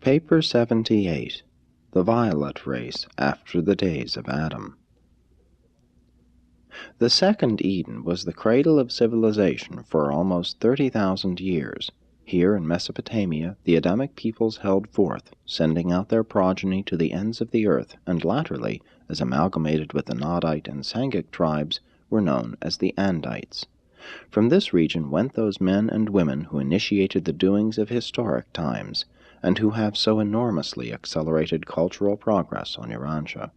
Paper 78. The Violet Race After the Days of Adam. The second Eden was the cradle of civilization for almost 30,000 years. Here in Mesopotamia, the Adamic peoples held forth, sending out their progeny to the ends of the earth, and latterly, as amalgamated with the Nodite and Sangic tribes, were known as the Andites. From this region went those men and women who initiated the doings of historic times, and who have so enormously accelerated cultural progress on Urantia.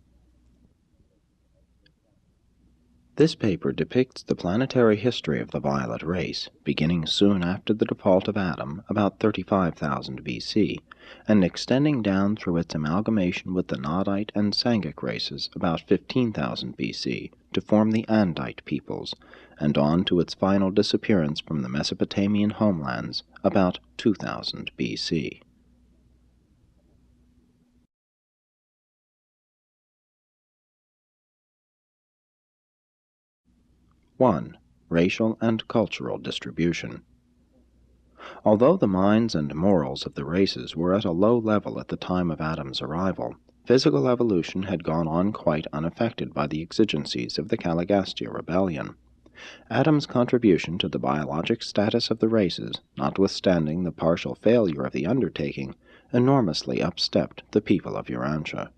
This paper depicts the planetary history of the Violet Race, beginning soon after the default of Adam, about 35,000 BC, and extending down through its amalgamation with the Nodite and Sangic races about 15,000 BC to form the Andite peoples, and on to its final disappearance from the Mesopotamian homelands about 2000 BC. (1) Racial and cultural distribution. Although the minds and morals of the races were at a low level at the time of Adam's arrival, physical evolution had gone on quite unaffected by the exigencies of the Caligastia rebellion. Adam's contribution to the biologic status of the races, notwithstanding the partial failure of the undertaking, enormously upstepped the people of Urantia.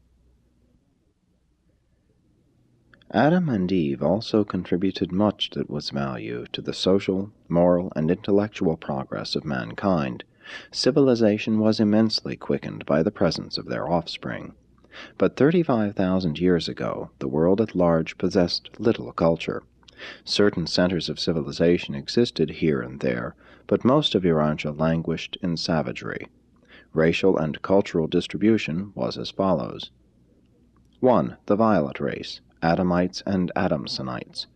Adam and Eve also contributed much that was value to the social, moral, and intellectual progress of mankind. Civilization was immensely quickened by the presence of their offspring. But 35,000 years ago, the world at large possessed little culture. Certain centers of civilization existed here and there, but most of Urantia languished in savagery. Racial and cultural distribution was as follows. 1. The Violet Race, Adamites and Adamsonites.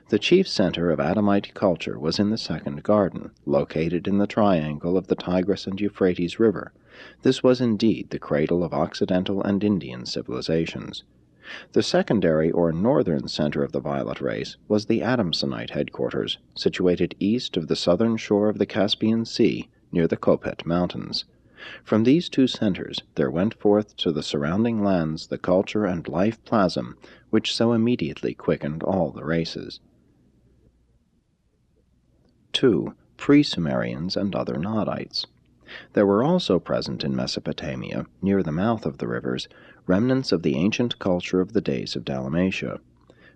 The chief center of Adamite culture was in the Second Garden, located in the triangle of the Tigris and Euphrates River. This was indeed the cradle of Occidental and Indian civilizations. The secondary or northern center of the Violet Race was the Adamsonite headquarters, situated east of the southern shore of the Caspian Sea, near the Kopet Mountains. From these two centers there went forth to the surrounding lands the culture and life plasm which so immediately quickened all the races. 2. Pre-Sumerians and other Nodites. There were also present in Mesopotamia, near the mouth of the rivers, remnants of the ancient culture of the days of Dalmatia.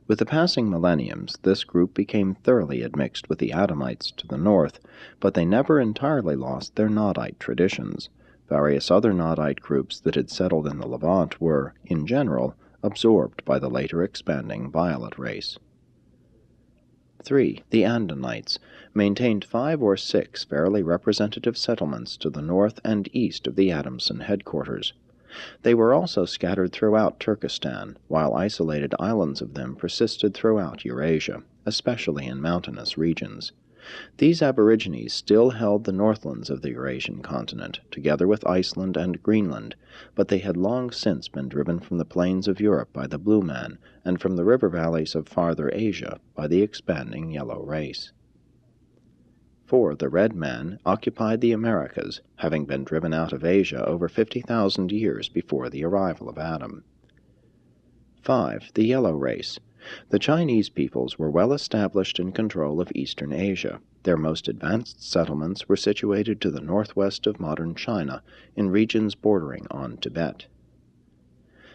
With the passing millenniums, this group became thoroughly admixed with the Adamites to the north, but they never entirely lost their Nodite traditions. Various other Nodite groups that had settled in the Levant were, in general, absorbed by the later expanding Violet Race. 3. The Andanites maintained 5 or 6 fairly representative settlements to the north and east of the Adamson headquarters. They were also scattered throughout Turkestan, while isolated islands of them persisted throughout Eurasia, especially in mountainous regions. These aborigines still held the northlands of the Eurasian continent, together with Iceland and Greenland, but they had long since been driven from the plains of Europe by the Blue Man, and from the river valleys of farther Asia by the expanding Yellow Race. 4. The Red Man occupied the Americas, having been driven out of Asia over 50,000 years before the arrival of Adam. 5. The Yellow Race. The Chinese peoples were well established in control of eastern Asia. Their most advanced settlements were situated to the northwest of modern China, in regions bordering on Tibet.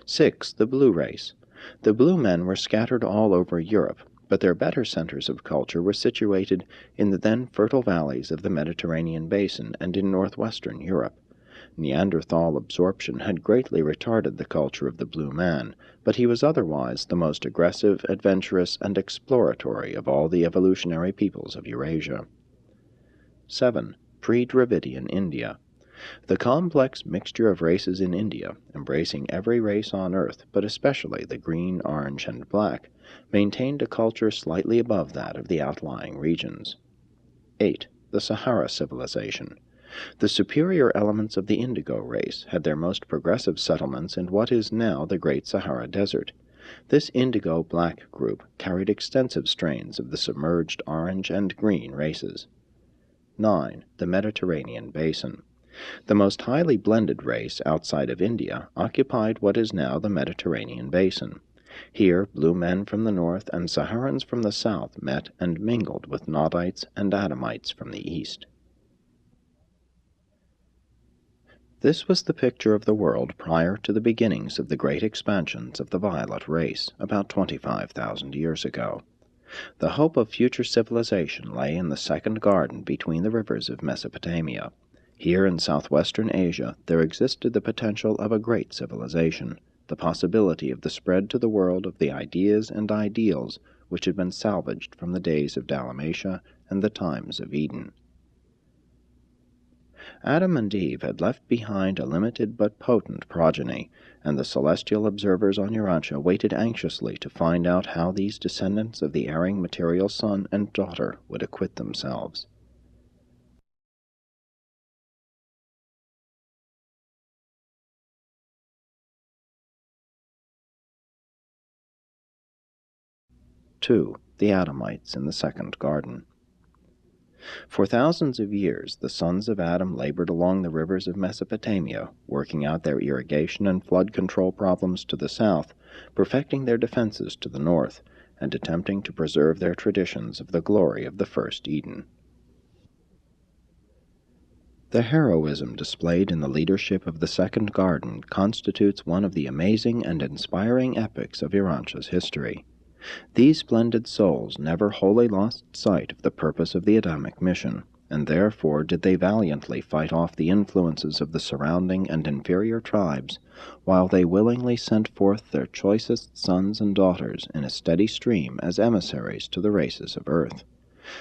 6. The Blue Race. The Blue Men were scattered all over Europe, but their better centers of culture were situated in the then fertile valleys of the Mediterranean basin and in northwestern Europe. Neanderthal absorption had greatly retarded the culture of the Blue Man, but he was otherwise the most aggressive, adventurous, and exploratory of all the evolutionary peoples of Eurasia. 7. Pre-Dravidian India. The complex mixture of races in India, embracing every race on earth, but especially the green, orange, and black, maintained a culture slightly above that of the outlying regions. 8. The Sahara Civilization. The superior elements of the Indigo race had their most progressive settlements in what is now the Great Sahara Desert. This indigo-black group carried extensive strains of the submerged orange and green races. 9. The Mediterranean Basin. The most highly blended race outside of India occupied what is now the Mediterranean basin. Here blue men from the north and Saharans from the south met and mingled with Nodites and Adamites from the east. This was the picture of the world prior to the beginnings of the great expansions of the violet race, about 25,000 years ago. The hope of future civilization lay in the second garden between the rivers of Mesopotamia. Here in southwestern Asia there existed the potential of a great civilization, the possibility of the spread to the world of the ideas and ideals which had been salvaged from the days of Dalmatia and the times of Eden. Adam and Eve had left behind a limited but potent progeny, and the celestial observers on Urantia waited anxiously to find out how these descendants of the erring material son and daughter would acquit themselves. Two, the Adamites in the second garden. For thousands of years the sons of Adam labored along the rivers of Mesopotamia, working out their irrigation and flood control problems to the south, perfecting their defenses to the north, and attempting to preserve their traditions of the glory of the first Eden. The heroism displayed in the leadership of the second garden constitutes one of the amazing and inspiring epics of Urantia's history. These splendid souls never wholly lost sight of the purpose of the Adamic mission, and therefore did they valiantly fight off the influences of the surrounding and inferior tribes, while they willingly sent forth their choicest sons and daughters in a steady stream as emissaries to the races of earth.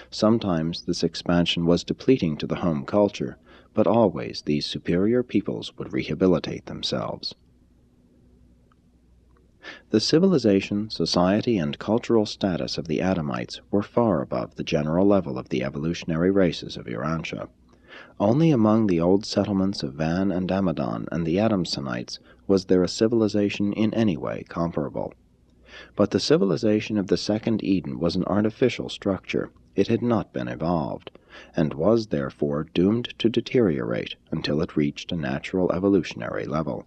Sometimes this expansion was depleting to the home culture, but always these superior peoples would rehabilitate themselves. The civilization, society, and cultural status of the Adamites were far above the general level of the evolutionary races of Urantia. Only among the old settlements of Van and Amadon and the Adamsonites was there a civilization in any way comparable. But the civilization of the second Eden was an artificial structure. It had not been evolved, and was therefore doomed to deteriorate until it reached a natural evolutionary level.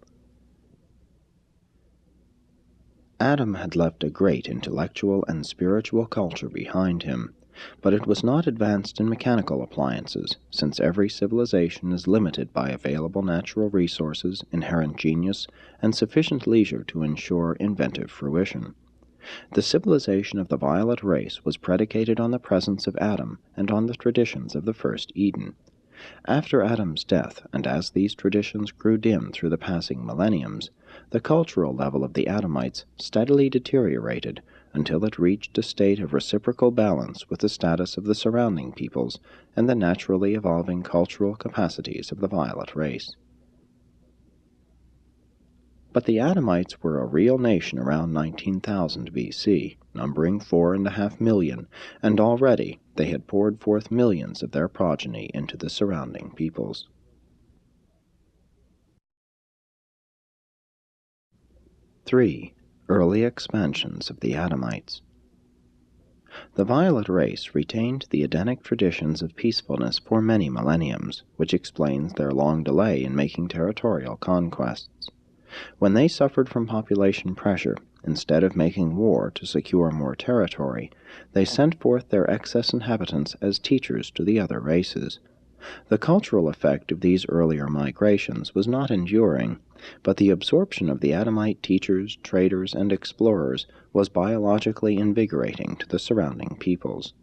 Adam had left a great intellectual and spiritual culture behind him, but it was not advanced in mechanical appliances, since every civilization is limited by available natural resources, inherent genius, and sufficient leisure to ensure inventive fruition. The civilization of the violet race was predicated on the presence of Adam and on the traditions of the first Eden. After Adam's death, and as these traditions grew dim through the passing millenniums, the cultural level of the Adamites steadily deteriorated until it reached a state of reciprocal balance with the status of the surrounding peoples and the naturally evolving cultural capacities of the violet race. But the Adamites were a real nation around 19,000 BC, numbering 4.5 million, and already they had poured forth millions of their progeny into the surrounding peoples. Three, early expansions of the Adamites. The violet race retained the Edenic traditions of peacefulness for many millenniums, which explains their long delay in making territorial conquests. When they suffered from population pressure, instead of making war to secure more territory, they sent forth their excess inhabitants as teachers to the other races. The cultural effect of these earlier migrations was not enduring, but the absorption of the Adamite teachers, traders, and explorers was biologically invigorating to the surrounding peoples.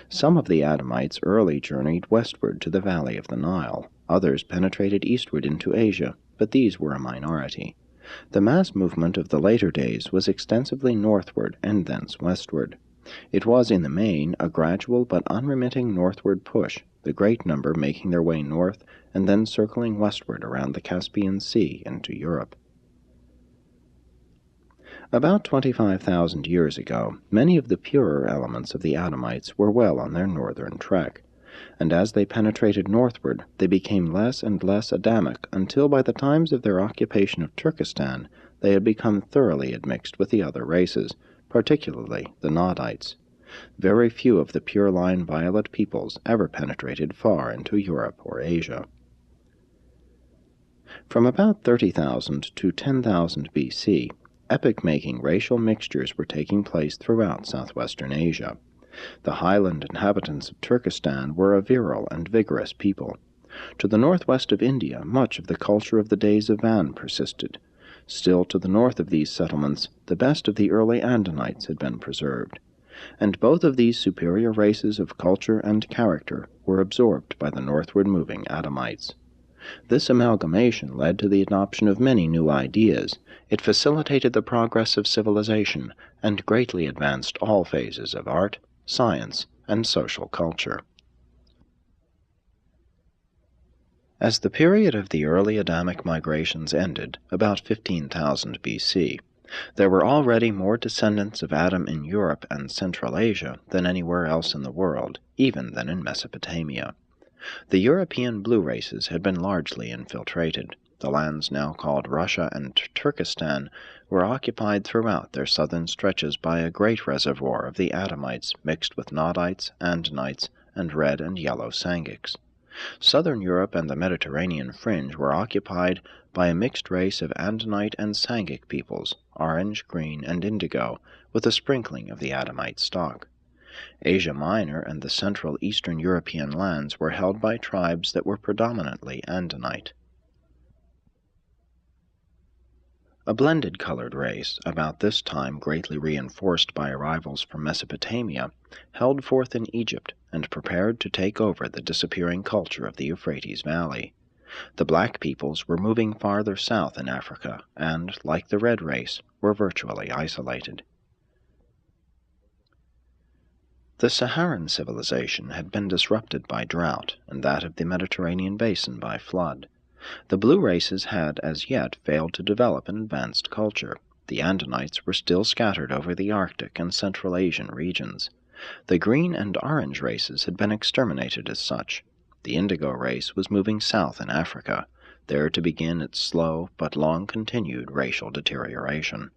Some of the Adamites early journeyed westward to the valley of the Nile. Others penetrated eastward into Asia, but these were a minority. The mass movement of the later days was extensively northward and thence westward. It was in the main a gradual but unremitting northward push, the great number making their way north and then circling westward around the Caspian Sea into Europe. About 25,000 years ago, many of the purer elements of the Adamites were well on their northern trek, and as they penetrated northward, they became less and less Adamic until by the times of their occupation of Turkestan they had become thoroughly admixed with the other races, particularly the Nodites. Very few of the pure-line violet peoples ever penetrated far into Europe or Asia. From about 30,000 to 10,000 BC, epoch-making racial mixtures were taking place throughout southwestern Asia. The highland inhabitants of Turkestan were a virile and vigorous people. To the northwest of India, much of the culture of the days of Van persisted. Still to the north of these settlements, the best of the early Andinites had been preserved. And both of these superior races of culture and character were absorbed by the northward moving Adamites. This amalgamation led to the adoption of many new ideas. It facilitated the progress of civilization and greatly advanced all phases of art, science, and social culture. As the period of the early Adamic migrations ended, about 15,000 BC, there were already more descendants of Adam in Europe and Central Asia than anywhere else in the world, even than in Mesopotamia. The European blue races had been largely infiltrated. The lands now called Russia and Turkestan were occupied throughout their southern stretches by a great reservoir of the Adamites mixed with Nodites, Andinites, and red and yellow Sangics. Southern Europe and the Mediterranean fringe were occupied by a mixed race of Andinite and Sangic peoples, orange, green, and indigo, with a sprinkling of the Adamite stock. Asia Minor and the Central Eastern European lands were held by tribes that were predominantly Andinite. A blended colored race, about this time greatly reinforced by arrivals from Mesopotamia, held forth in Egypt and prepared to take over the disappearing culture of the Euphrates Valley. The black peoples were moving farther south in Africa and, like the red race, were virtually isolated. The Saharan civilization had been disrupted by drought, and that of the Mediterranean basin by flood. The blue races had as yet failed to develop an advanced culture. The Andinites were still scattered over the Arctic and Central Asian regions. The green and orange races had been exterminated as such. The indigo race was moving south in Africa, there to begin its slow but long-continued racial deterioration.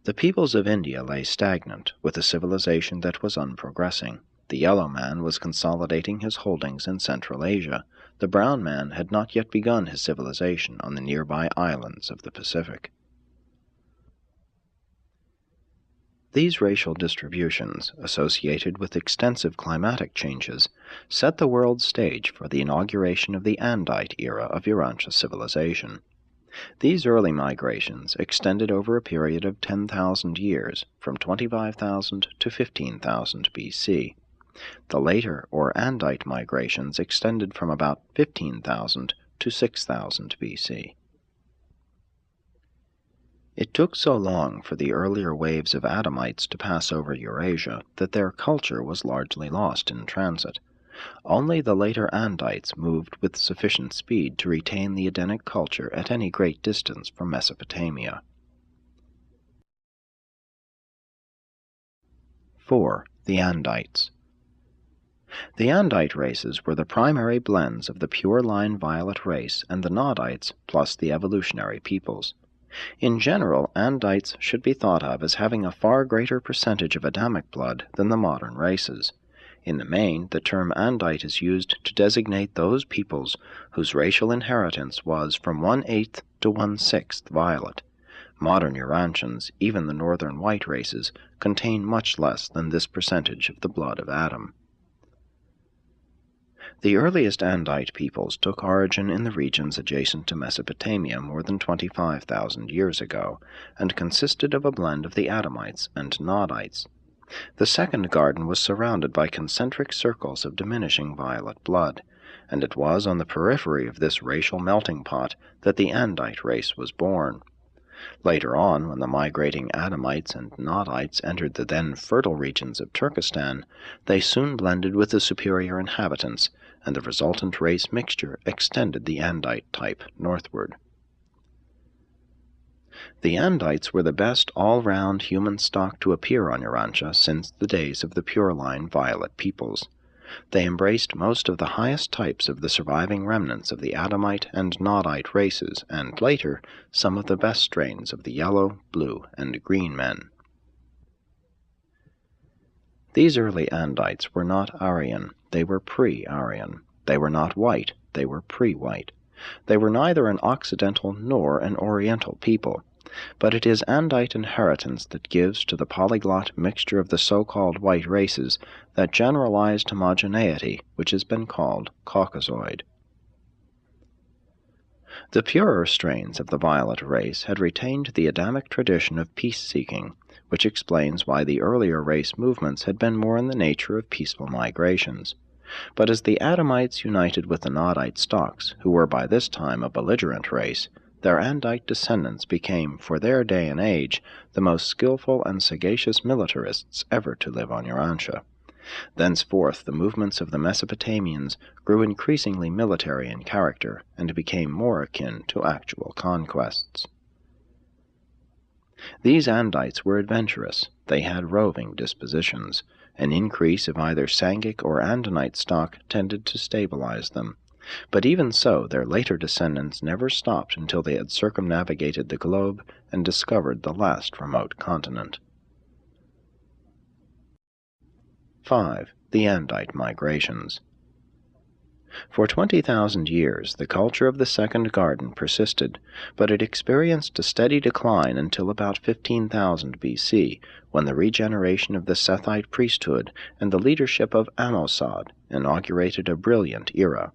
The peoples of India lay stagnant, with a civilization that was unprogressing. The yellow man was consolidating his holdings in Central Asia. The brown man had not yet begun his civilization on the nearby islands of the Pacific. These racial distributions, associated with extensive climatic changes, set the world stage for the inauguration of the Andite era of Urantia civilization. These early migrations extended over a period of 10,000 years, from 25,000 to 15,000 BC. The later, or Andite migrations, extended from about 15,000 to 6,000 BC. It took so long for the earlier waves of Adamites to pass over Eurasia that their culture was largely lost in transit. Only the later Andites moved with sufficient speed to retain the Edenic culture at any great distance from Mesopotamia. 4. The Andites. The Andite races were the primary blends of the pure-line violet race and the Nodites plus the evolutionary peoples. In general, Andites should be thought of as having a far greater percentage of Adamic blood than the modern races. In the main, the term Andite is used to designate those peoples whose racial inheritance was from 1/8 to 1/6 violet. Modern Urantians, even the northern white races, contain much less than this percentage of the blood of Adam. The earliest Andite peoples took origin in the regions adjacent to Mesopotamia more than 25,000 years ago, and consisted of a blend of the Adamites and Nodites. The second garden was surrounded by concentric circles of diminishing violet blood, and it was on the periphery of this racial melting pot that the Andite race was born. Later on, when the migrating Adamites and Nodites entered the then fertile regions of Turkestan, they soon blended with the superior inhabitants, and the resultant race mixture extended the Andite type northward. The Andites were the best all-round human stock to appear on Urantia since the days of the pure-line violet peoples. They embraced most of the highest types of the surviving remnants of the Adamite and Nodite races, and later, some of the best strains of the yellow, blue, and green men. These early Andites were not Aryan, they were pre-Aryan. They were not white, they were pre-white. They were neither an Occidental nor an Oriental people, but it is Andite inheritance that gives to the polyglot mixture of the so-called white races that generalized homogeneity which has been called Caucasoid. The purer strains of the violet race had retained the Adamic tradition of peace-seeking, which explains why the earlier race movements had been more in the nature of peaceful migrations. But as the Adamites united with the Nodite stocks, who were by this time a belligerent race, their Andite descendants became, for their day and age, the most skillful and sagacious militarists ever to live on Urantia. Thenceforth the movements of the Mesopotamians grew increasingly military in character and became more akin to actual conquests. These Andites were adventurous, they had roving dispositions. An increase of either Sangic or Andinite stock tended to stabilize them, but even so their later descendants never stopped until they had circumnavigated the globe and discovered the last remote continent. 5. The Andite Migrations. For 20,000 years the culture of the Second Garden persisted, but it experienced a steady decline until about 15,000 BC, when the regeneration of the Sethite priesthood and the leadership of Amosad inaugurated a brilliant era.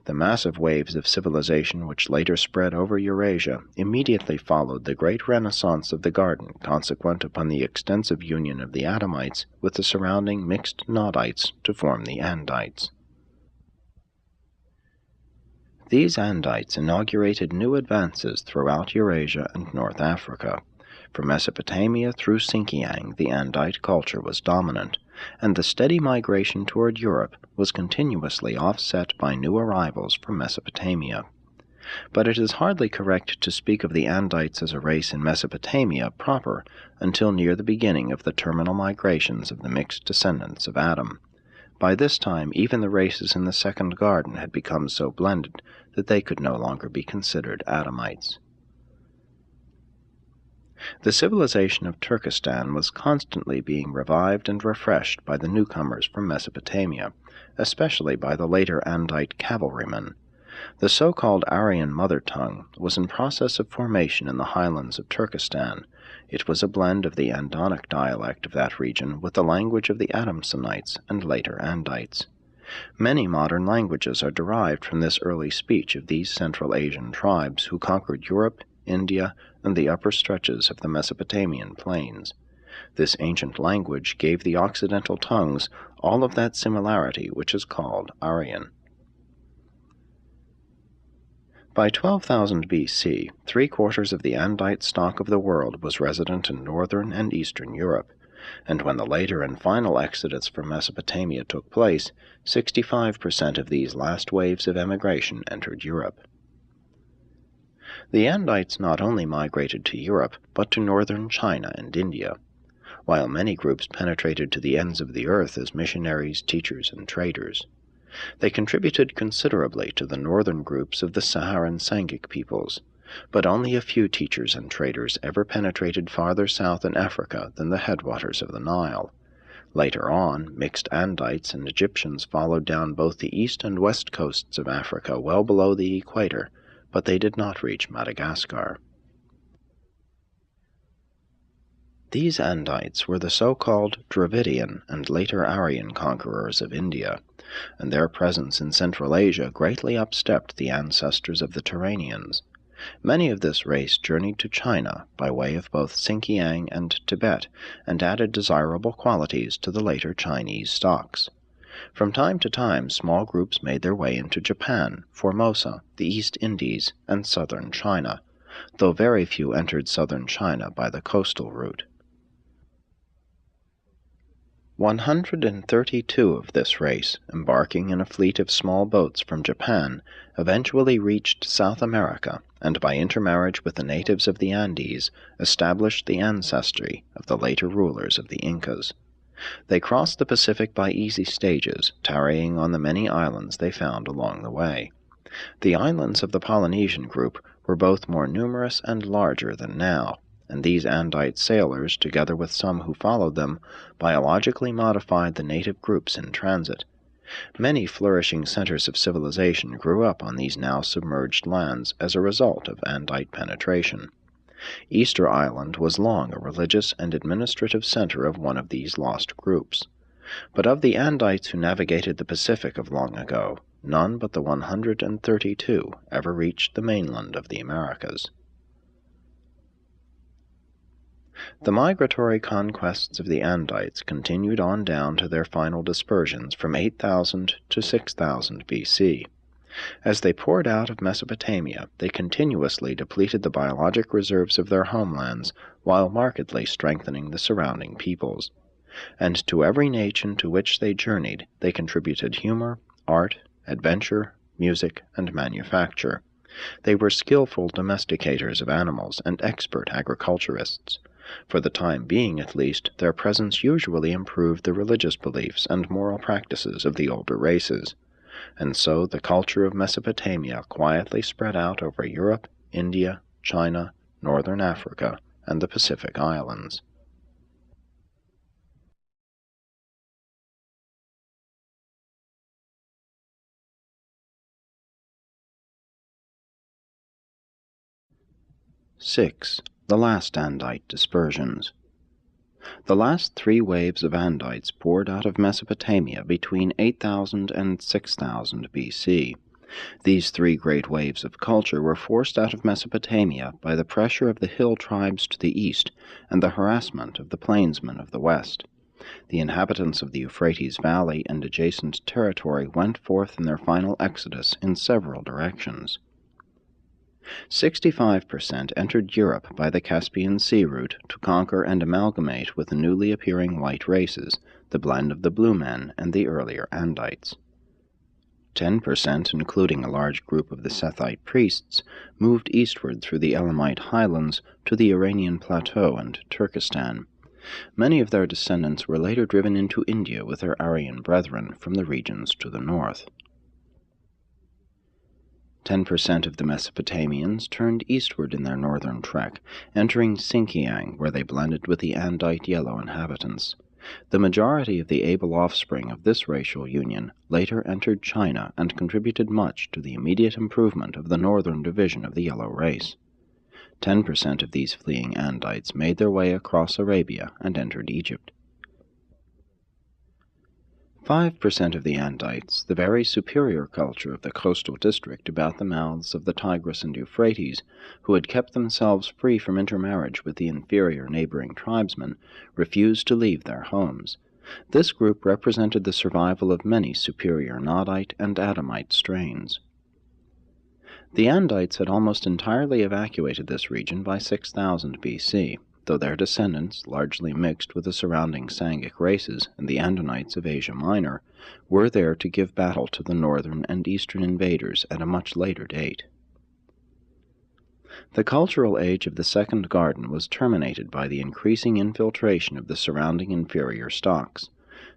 The massive waves of civilization which later spread over Eurasia immediately followed the great renaissance of the Garden consequent upon the extensive union of the Adamites with the surrounding mixed Nodites to form the Andites. These Andites inaugurated new advances throughout Eurasia and North Africa. From Mesopotamia through Xinjiang the Andite culture was dominant, and the steady migration toward Europe was continuously offset by new arrivals from Mesopotamia. But it is hardly correct to speak of the Andites as a race in Mesopotamia proper until near the beginning of the terminal migrations of the mixed descendants of Adam. By this time even the races in the Second Garden had become so blended that they could no longer be considered Adamites. The civilization of Turkestan was constantly being revived and refreshed by the newcomers from Mesopotamia, especially by the later Andite cavalrymen. The so-called Aryan mother tongue was in process of formation in the highlands of Turkestan. It was a blend of the Andonic dialect of that region with the language of the Adamsonites and later Andites. Many modern languages are derived from this early speech of these Central Asian tribes who conquered Europe, India, and the upper stretches of the Mesopotamian plains. This ancient language gave the Occidental tongues all of that similarity which is called Aryan. By 12,000 BC, 3/4 of the Andite stock of the world was resident in northern and eastern Europe, and when the later and final exodus from Mesopotamia took place, 65% of these last waves of emigration entered Europe. The Andites not only migrated to Europe, but to northern China and India, while many groups penetrated to the ends of the earth as missionaries, teachers, and traders. They contributed considerably to the northern groups of the Saharan Sangic peoples, but only a few teachers and traders ever penetrated farther south in Africa than the headwaters of the Nile. Later on, mixed Andites and Egyptians followed down both the east and west coasts of Africa well below the equator, but they did not reach Madagascar. These Andites were the so-called Dravidian and later Aryan conquerors of India, and their presence in Central Asia greatly upstepped the ancestors of the Turanians. Many of this race journeyed to China by way of both Xinjiang and Tibet, and added desirable qualities to the later Chinese stocks. From time to time small groups made their way into Japan, Formosa, the East Indies, and southern China, though very few entered southern China by the coastal route. 132 of this race, embarking in a fleet of small boats from Japan, eventually reached South America, and by intermarriage with the natives of the Andes, established the ancestry of the later rulers of the Incas. They crossed the Pacific by easy stages, tarrying on the many islands they found along the way. The islands of the Polynesian group were both more numerous and larger than now, and these Andite sailors, together with some who followed them, biologically modified the native groups in transit. Many flourishing centers of civilization grew up on these now submerged lands as a result of Andite penetration. Easter Island was long a religious and administrative center of one of these lost groups. But of the Andites who navigated the Pacific of long ago, none but the 132 ever reached the mainland of the Americas. The migratory conquests of the Andites continued on down to their final dispersions from 8,000 to 6,000 BC. As they poured out of Mesopotamia, they continuously depleted the biologic reserves of their homelands while markedly strengthening the surrounding peoples. And to every nation to which they journeyed, they contributed humor, art, adventure, music, and manufacture. They were skillful domesticators of animals and expert agriculturists. For the time being, at least, their presence usually improved the religious beliefs and moral practices of the older races. And so the culture of Mesopotamia quietly spread out over Europe, India, China, northern Africa, and the Pacific Islands. (6) The last Andite dispersions. The last three waves of Andites poured out of Mesopotamia between 8,000 and 6,000 BC. These three great waves of culture were forced out of Mesopotamia by the pressure of the hill tribes to the east and the harassment of the plainsmen of the west. The inhabitants of the Euphrates Valley and adjacent territory went forth in their final exodus in several directions. 65% entered Europe by the Caspian Sea route to conquer and amalgamate with the newly appearing white races, the blend of the Blue Men and the earlier Andites. 10%, including a large group of the Sethite priests, moved eastward through the Elamite highlands to the Iranian plateau and Turkestan. Many of their descendants were later driven into India with their Aryan brethren from the regions to the north. 10% of the Mesopotamians turned eastward in their northern trek, entering Sinkiang, where they blended with the Andite yellow inhabitants. The majority of the able offspring of this racial union later entered China and contributed much to the immediate improvement of the northern division of the yellow race. 10% of these fleeing Andites made their way across Arabia and entered Egypt. 5% of the Andites, the very superior culture of the coastal district about the mouths of the Tigris and Euphrates, who had kept themselves free from intermarriage with the inferior neighboring tribesmen, refused to leave their homes. This group represented the survival of many superior Nodite and Adamite strains. The Andites had almost entirely evacuated this region by 6,000 BC, though their descendants, largely mixed with the surrounding Sangic races and the Andonites of Asia Minor, were there to give battle to the northern and eastern invaders at a much later date. The cultural age of the Second Garden was terminated by the increasing infiltration of the surrounding inferior stocks.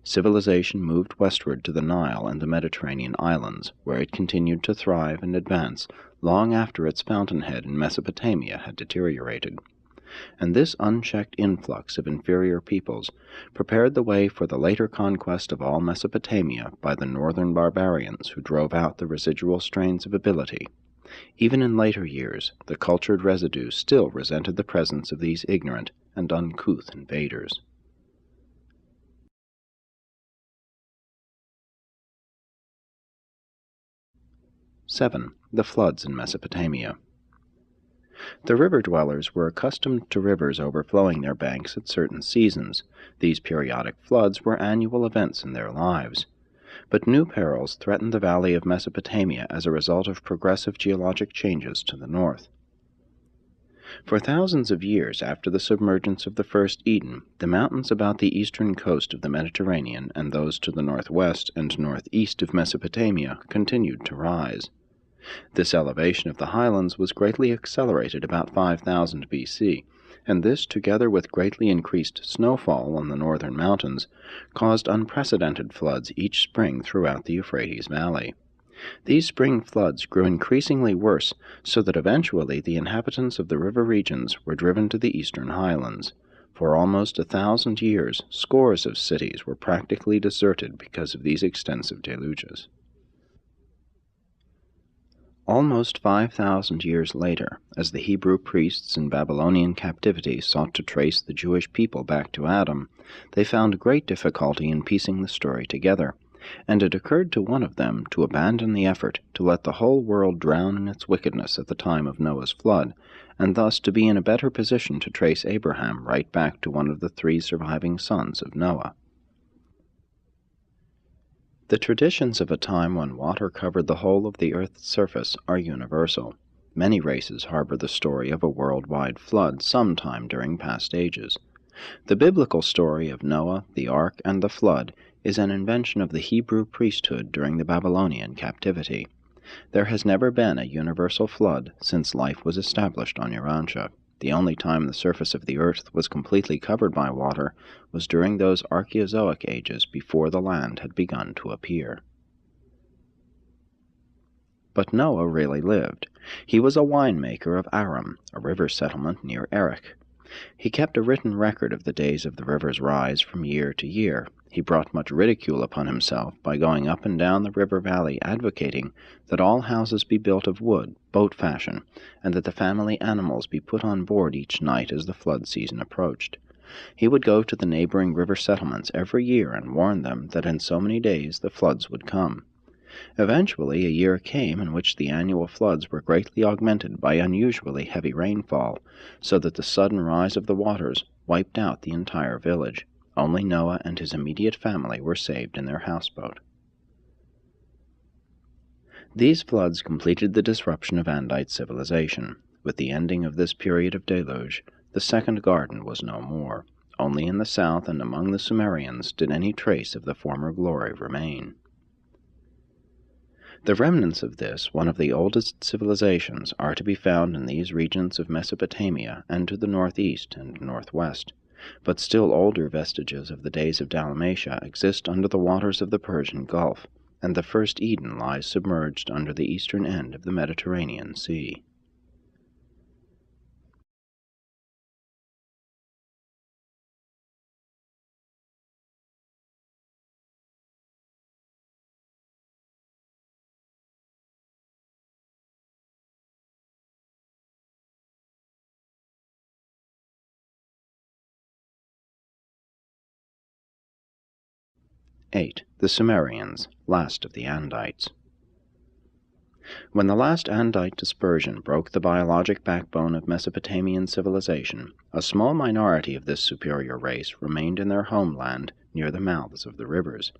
Civilization moved westward to the Nile and the Mediterranean islands, where it continued to thrive and advance long after its fountainhead in Mesopotamia had deteriorated. And this unchecked influx of inferior peoples prepared the way for the later conquest of all Mesopotamia by the northern barbarians who drove out the residual strains of ability. Even in later years, the cultured residue still resented the presence of these ignorant and uncouth invaders. (7) The floods in Mesopotamia. The river-dwellers were accustomed to rivers overflowing their banks at certain seasons. These periodic floods were annual events in their lives. But new perils threatened the valley of Mesopotamia as a result of progressive geologic changes to the north. For thousands of years after the submergence of the first Eden, the mountains about the eastern coast of the Mediterranean and those to the northwest and northeast of Mesopotamia continued to rise. This elevation of the highlands was greatly accelerated about 5000 BC, and this, together with greatly increased snowfall on the northern mountains, caused unprecedented floods each spring throughout the Euphrates Valley. These spring floods grew increasingly worse, so that eventually the inhabitants of the river regions were driven to the eastern highlands. For almost 1,000 years, scores of cities were practically deserted because of these extensive deluges. Almost 5,000 years later, as the Hebrew priests in Babylonian captivity sought to trace the Jewish people back to Adam, they found great difficulty in piecing the story together, and it occurred to one of them to abandon the effort to let the whole world drown in its wickedness at the time of Noah's flood, and thus to be in a better position to trace Abraham right back to one of the 3 surviving sons of Noah. The traditions of a time when water covered the whole of the earth's surface are universal. Many races harbor the story of a worldwide flood sometime during past ages. The biblical story of Noah, the ark, and the flood is an invention of the Hebrew priesthood during the Babylonian captivity. There has never been a universal flood since life was established on Urantia. The only time the surface of the earth was completely covered by water was during those Archaeozoic ages before the land had begun to appear. But Noah really lived. He was a winemaker of Aram, a river settlement near Erech. He kept a written record of the days of the river's rise from year to year. He brought much ridicule upon himself by going up and down the river valley advocating that all houses be built of wood, boat fashion, and that the family animals be put on board each night as the flood season approached. He would go to the neighboring river settlements every year and warn them that in so many days the floods would come. Eventually a year came in which the annual floods were greatly augmented by unusually heavy rainfall, so that the sudden rise of the waters wiped out the entire village. Only Noah and his immediate family were saved in their houseboat. These floods completed the disruption of Andite civilization. With the ending of this period of deluge, the second garden was no more. Only in the south and among the Sumerians did any trace of the former glory remain. The remnants of this, one of the oldest civilizations, are to be found in these regions of Mesopotamia and to the northeast and northwest, but still older vestiges of the days of Dalmatia exist under the waters of the Persian Gulf, and the first Eden lies submerged under the eastern end of the Mediterranean Sea. (8) The Sumerians, last of the Andites. When the last Andite dispersion broke the biologic backbone of Mesopotamian civilization, a small minority of this superior race remained in their homeland near the mouths of the rivers.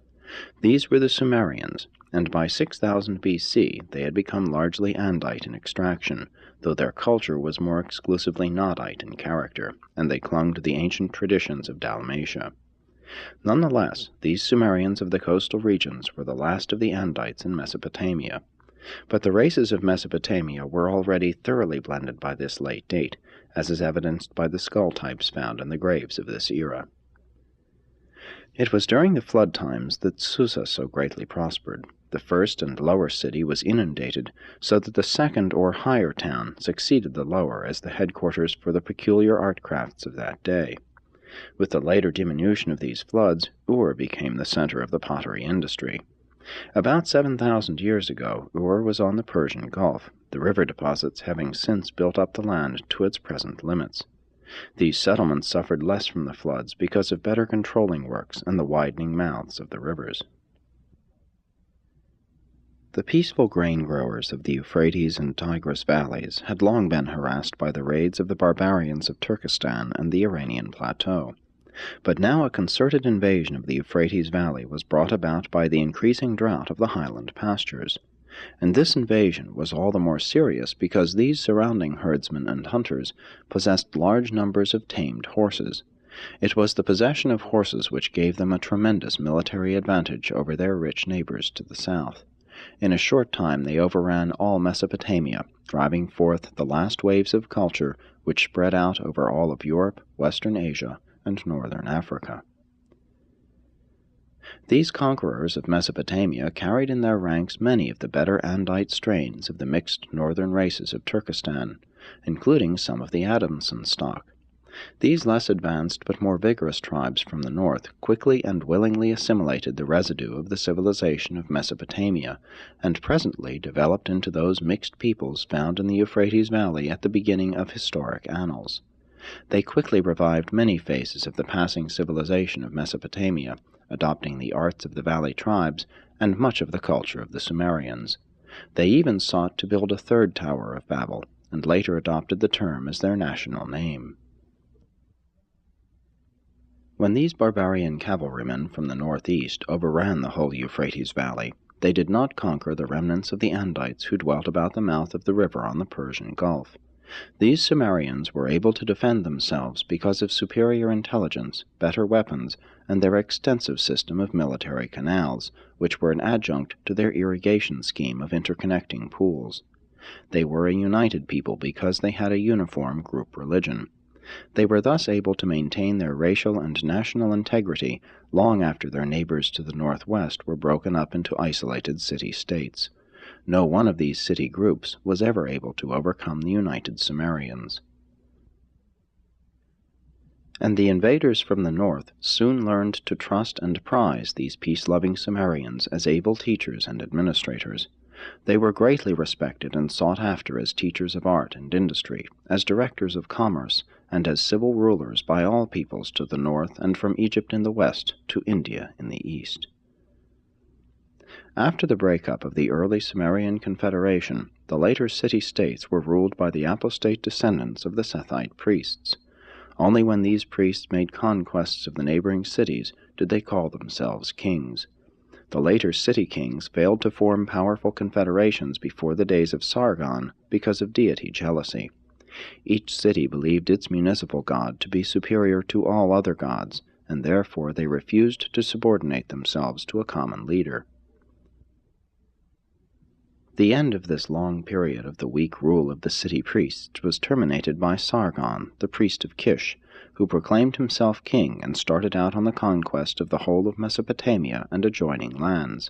These were the Sumerians, and by 6000 BC they had become largely Andite in extraction, though their culture was more exclusively Nodite in character, and they clung to the ancient traditions of Dalmatia. Nonetheless, these Sumerians of the coastal regions were the last of the Andites in Mesopotamia. But the races of Mesopotamia were already thoroughly blended by this late date, as is evidenced by the skull types found in the graves of this era. It was during the flood times that Susa so greatly prospered. The first and lower city was inundated, so that the second or higher town succeeded the lower as the headquarters for the peculiar art crafts of that day. With the later diminution of these floods, Ur became the center of the pottery industry. About 7,000 years ago, Ur was on the Persian Gulf, the river deposits having since built up the land to its present limits. These settlements suffered less from the floods because of better controlling works and the widening mouths of the rivers. The peaceful grain growers of the Euphrates and Tigris valleys had long been harassed by the raids of the barbarians of Turkestan and the Iranian plateau. But now a concerted invasion of the Euphrates Valley was brought about by the increasing drought of the highland pastures. And this invasion was all the more serious because these surrounding herdsmen and hunters possessed large numbers of tamed horses. It was the possession of horses which gave them a tremendous military advantage over their rich neighbors to the south. In a short time they overran all Mesopotamia, driving forth the last waves of culture which spread out over all of Europe, Western Asia, and northern Africa. These conquerors of Mesopotamia carried in their ranks many of the better Andite strains of the mixed northern races of Turkestan, including some of the Adamson stock. These less advanced but more vigorous tribes from the north quickly and willingly assimilated the residue of the civilization of Mesopotamia, and presently developed into those mixed peoples found in the Euphrates Valley at the beginning of historic annals. They quickly revived many phases of the passing civilization of Mesopotamia, adopting the arts of the valley tribes and much of the culture of the Sumerians. They even sought to build a third Tower of Babel, and later adopted the term as their national name. When these barbarian cavalrymen from the northeast overran the whole Euphrates Valley, they did not conquer the remnants of the Andites who dwelt about the mouth of the river on the Persian Gulf. These Sumerians were able to defend themselves because of superior intelligence, better weapons, and their extensive system of military canals, which were an adjunct to their irrigation scheme of interconnecting pools. They were a united people because they had a uniform group religion. They were thus able to maintain their racial and national integrity long after their neighbors to the northwest were broken up into isolated city-states. No one of these city groups was ever able to overcome the united Sumerians. And the invaders from the north soon learned to trust and prize these peace-loving Sumerians as able teachers and administrators. They were greatly respected and sought after as teachers of art and industry, as directors of commerce, and as civil rulers by all peoples to the north and from Egypt in the west to India in the east. After the breakup of the early Sumerian Confederation, the later city-states were ruled by the apostate descendants of the Sethite priests. Only when these priests made conquests of the neighboring cities did they call themselves kings. The later city kings failed to form powerful confederations before the days of Sargon because of deity jealousy. Each city believed its municipal god to be superior to all other gods, and therefore they refused to subordinate themselves to a common leader. The end of this long period of the weak rule of the city priests was terminated by Sargon, the priest of Kish, who proclaimed himself king and started out on the conquest of the whole of Mesopotamia and adjoining lands.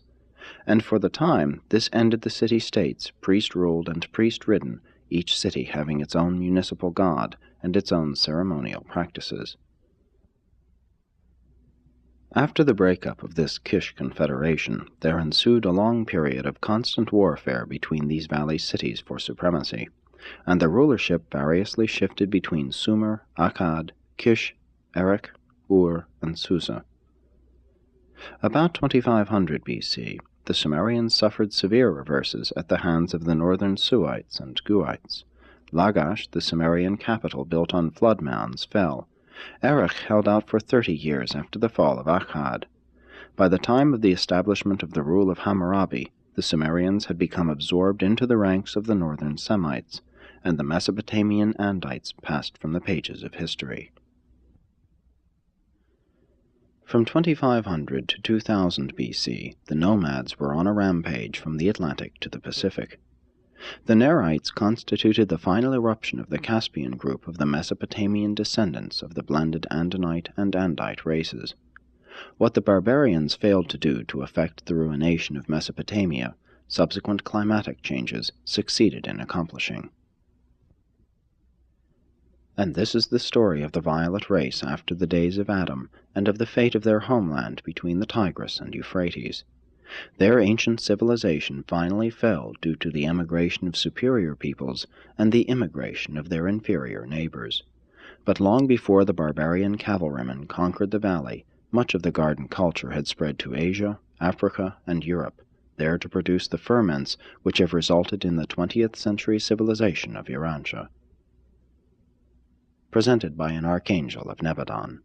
And for the time this ended the city-states, priest-ruled and priest-ridden, each city having its own municipal god and its own ceremonial practices. After the breakup of this Kish confederation, there ensued a long period of constant warfare between these valley cities for supremacy, and the rulership variously shifted between Sumer, Akkad, Kish, Erech, Ur, and Susa. About 2500 B.C., the Sumerians suffered severe reverses at the hands of the northern Suites and Guites. Lagash, the Sumerian capital built on flood mounds, fell. Erech held out for 30 years after the fall of Akkad. By the time of the establishment of the rule of Hammurabi, the Sumerians had become absorbed into the ranks of the northern Semites, and the Mesopotamian Andites passed from the pages of history. From 2500 to 2000 B.C., the nomads were on a rampage from the Atlantic to the Pacific. The Nerites constituted the final eruption of the Caspian group of the Mesopotamian descendants of the blended Andinite and Andite races. What the barbarians failed to do to effect the ruination of Mesopotamia, subsequent climatic changes succeeded in accomplishing. And this is the story of the violet race after the days of Adam, and of the fate of their homeland between the Tigris and Euphrates. Their ancient civilization finally fell due to the emigration of superior peoples and the immigration of their inferior neighbors. But long before the barbarian cavalrymen conquered the valley, much of the garden culture had spread to Asia, Africa, and Europe, there to produce the ferments which have resulted in the 20th century civilization of Urantia. Presented by an Archangel of Nebadon.